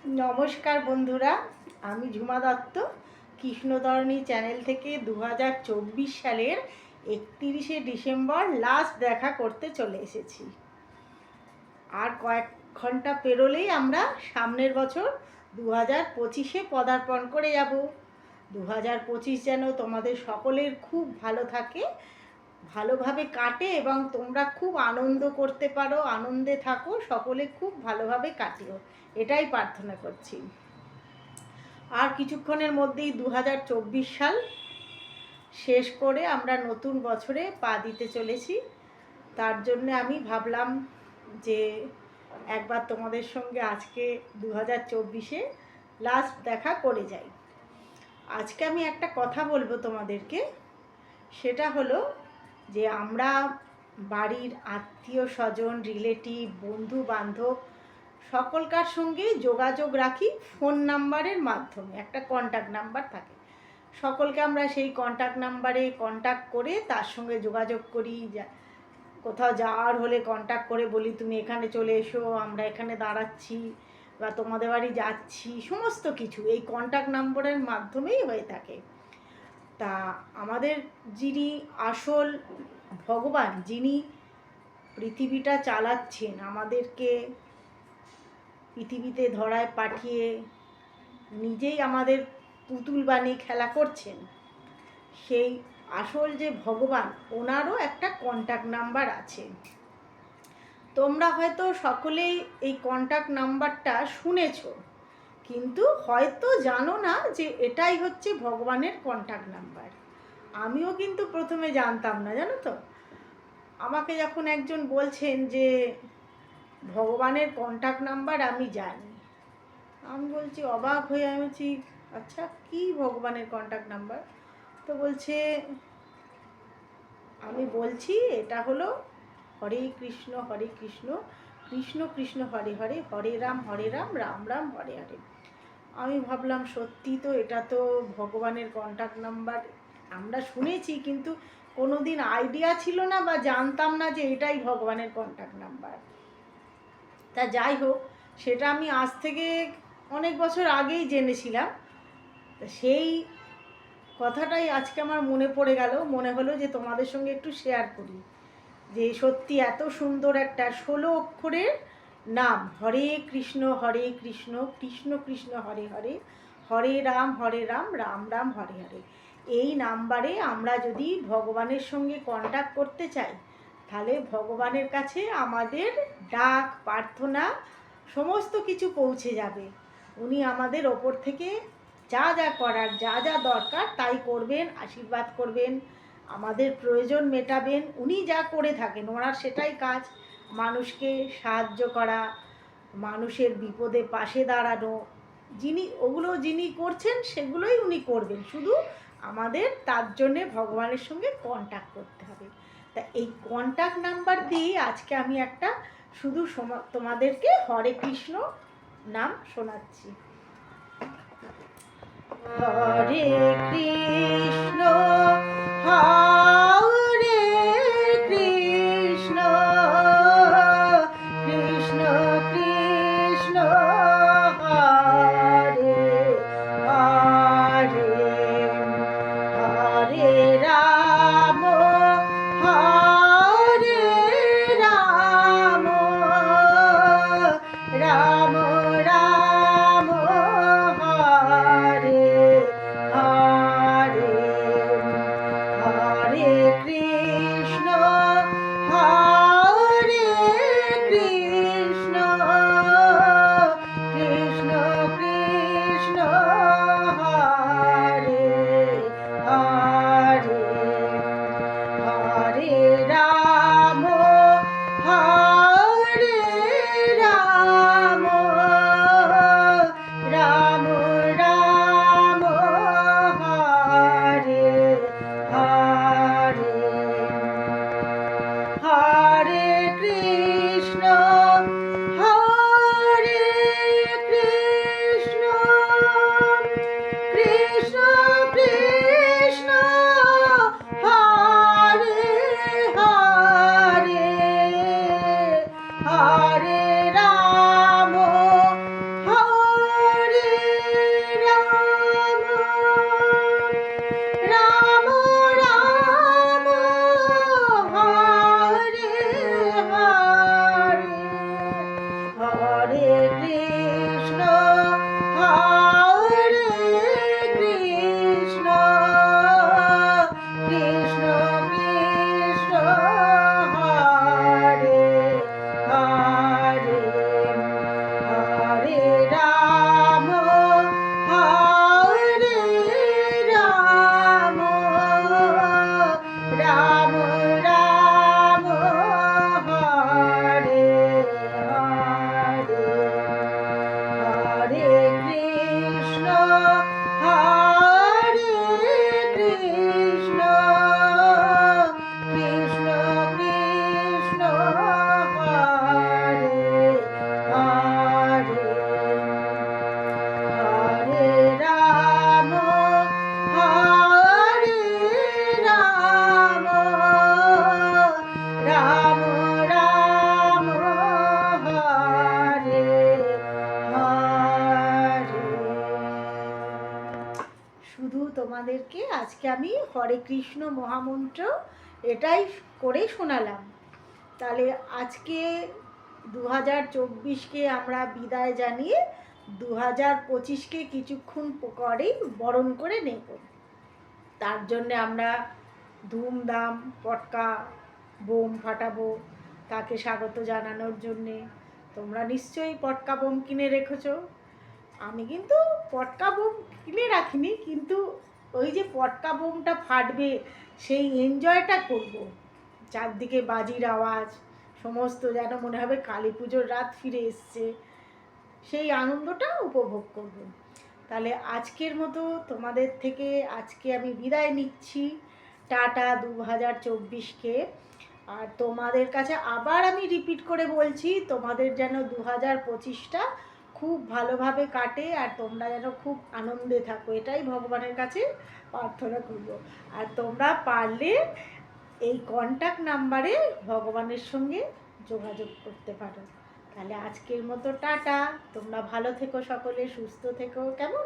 নমস্কার বন্ধুরা, আমি ঝুমা দত্ত কৃষ্ণধরণী চ্যানেল থেকে 2024 সালের 31শে ডিসেম্বর লাস্ট দেখা করতে চলে এসেছি। আর কয়েক ঘন্টা পেরোলেই আমরা সামনের বছর 2025-এ পদার্পণ করে যাব। 2025 যেন তোমাদের সকলের খুব ভালো থাকে, ভালোভাবে কাটে এবং তোমরা খুব আনন্দ করতে পারো, আনন্দে থাকো, সকলে খুব ভালোভাবে কাটিও, এটাই প্রার্থনা করছি। আর কিছুক্ষণের মধ্যেই 2024 সাল শেষ করে আমরা নতুন বছরে পা দিতে চলেছি। তার জন্য আমি ভাবলাম যে একবার তোমাদের সঙ্গে আজকে 2024-এ লাস্ট দেখা করে যাই। আজকে আমি একটা কথা বলবো তোমাদেরকে, সেটা হলো যে আমরা বাড়ির আত্মীয় স্বজন, রিলেটিভ, বন্ধু বান্ধব সকলকার সঙ্গে যোগাযোগ রাখি ফোন নাম্বারের মাধ্যমে। একটা কন্ট্যাক্ট নাম্বার থাকে, সকলকে আমরা সেই কন্ট্যাক্ট নাম্বারে কন্ট্যাক্ট করে তার সঙ্গে যোগাযোগ করি। কোথাও যাওয়ার হলে কন্ট্যাক্ট করে বলি তুমি এখানে চলে এসো, আমরা এখানে দাঁড়াচ্ছি বা তোমাদের বাড়ি যাচ্ছি, সমস্ত কিছু এই কন্ট্যাক্ট নাম্বারের মাধ্যমেই হয়ে থাকে। তা আমাদের যিনি আসল ভগবান, যিনি পৃথিবীটা চালাচ্ছেন, আমাদেরকে পৃথিবীতে ধরায় পাঠিয়ে নিজেই আমাদের পুতুল বানিয়ে খেলা করছেন, সেই আসল যে ভগবান, ওনারও একটা কন্ট্যাক্ট নাম্বার আছে। তোমরা হয়তো সকলেই এই কন্ট্যাক্ট নাম্বারটা শুনেছো, কিন্তু হয়তো জানো না যে এটাই হচ্ছে ভগবানের কন্ট্যাক্ট নাম্বার। আমিও কিন্তু প্রথমে জানতাম না, জানো তো। আমাকে যখন একজন বলছেন যে ভগবানের কন্ট্যাক্ট নাম্বার আমি জানি, আমি বলছি, অবাক হয়ে আমি বলছি আচ্ছা কি ভগবানের কন্ট্যাক্ট নাম্বার? তো বলছে, আমি বলছি এটা হলো হরে কৃষ্ণ কৃষ্ণ কৃষ্ণ হরে হরে, হরে রাম রাম রাম হরে হরে। আমি ভাবলাম সত্যি তো, এটা তো ভগবানের কন্ট্যাক্ট নাম্বার। আমরা শুনেছি কিন্তু কোনো দিন আইডিয়া ছিল না বা জানতাম না যে এটাই ভগবানের কন্ট্যাক্ট নাম্বার। তা যাই হোক, সেটা আমি আজ থেকে অনেক বছর আগেই জেনেছিলাম। সেই কথাটাই আজকে আমার মনে পড়ে গেল, মনে হলো যে তোমাদের সঙ্গে একটু শেয়ার করি যে সত্যি এত সুন্দর একটা 16 অক্ষরের নাম, হরে কৃষ্ণ কৃষ্ণ কৃষ্ণ হরে হরে, হরে রাম রাম রাম হরে হরে। এই নাম্বারে আমরা যদি ভগবানের সঙ্গে কন্ট্যাক্ট করতে চাই, তাহলে ভগবানের কাছে আমাদের ডাক, প্রার্থনা সমস্ত কিছু পৌঁছে যাবে। উনি আমাদের ওপর থেকে যা যা করার, যা যা দরকার তাই করবেন, আশীর্বাদ করবেন, আমাদের প্রয়োজন মেটাবেন। উনি যা করে থাকেন, ওনার সেটাই কাজ, মানুষকে সাহায্য করা, মানুষের বিপদে পাশে দাঁড়ানো। যিনি করছেন সেগুলোই উনি করবেন, শুধু আমাদের তার জন্যে ভগবানের সঙ্গে কন্ট্যাক্ট করতে হবে। তা এই কন্ট্যাক্ট নাম্বার দিয়েই আজকে আমি একটা শুধু তোমাদেরকে হরে কৃষ্ণ নাম শোনাচ্ছি। হরে কৃষ্ণ হরে কৃষ্ণ কৃষ্ণ কৃষ্ণ হরে হরে, হরে রাম রাম রাম হরে হরে, হরে কৃষ্ণ হরে কৃষ্ণ কৃষ্ণ কৃষ্ণ হরে হরে হরে রাম হরে রাম রাম রাম হরে হরে হরে কৃষ্ণ হরে কৃষ্ণ কৃষ্ণ কৃষ্ণ হরে হরে হরে রাম হরে রাম রাম রাম হরে হরে। শুধু তোমাদেরকে আজকে আমি হরে কৃষ্ণ মহামন্ত্র এটাই করে শোনালাম। তাহলে আজকে 2024কে আমরা বিদায় জানিয়ে 2025কে কিছুক্ষণ পরেই বরণ করে নেব। তার জন্যে আমরা ধুমধাম পটকা বোম ফাটাবো তাকে স্বাগত জানানোর জন্যে। তোমরা নিশ্চয়ই পটকা বোম কিনে রেখেছো। আমি কিন্তু পটকা বোম কিনে রাখিনি, কিন্তু ওই যে পটকা বোমটা ফাটবে সেই এনজয়টা করব। চারদিকে বাজির আওয়াজ, সমস্ত যেন মনে হবে কালী পুজোর রাত ফিরে এসছে, সেই আনন্দটা উপভোগ করব। তাহলে আজকের মতো তোমাদের থেকে আজকে আমি বিদায় নিচ্ছি। টাটা 2024কে। আর তোমাদের কাছে আবার আমি রিপিট করে বলছি, তোমাদের যেন 2025টা খুব ভালোভাবে কাটে আর তোমরা যেন খুব আনন্দে থাকো, এটাই ভগবানের কাছে প্রার্থনা করব। আর তোমরা পারলে এই কন্ট্যাক্ট নাম্বারে ভগবানের সঙ্গে যোগাযোগ করতে পারো। তাহলে আজকের মতো টাটা। তোমরা ভালো থেকো, সকলে সুস্থ থেকো, কেমন?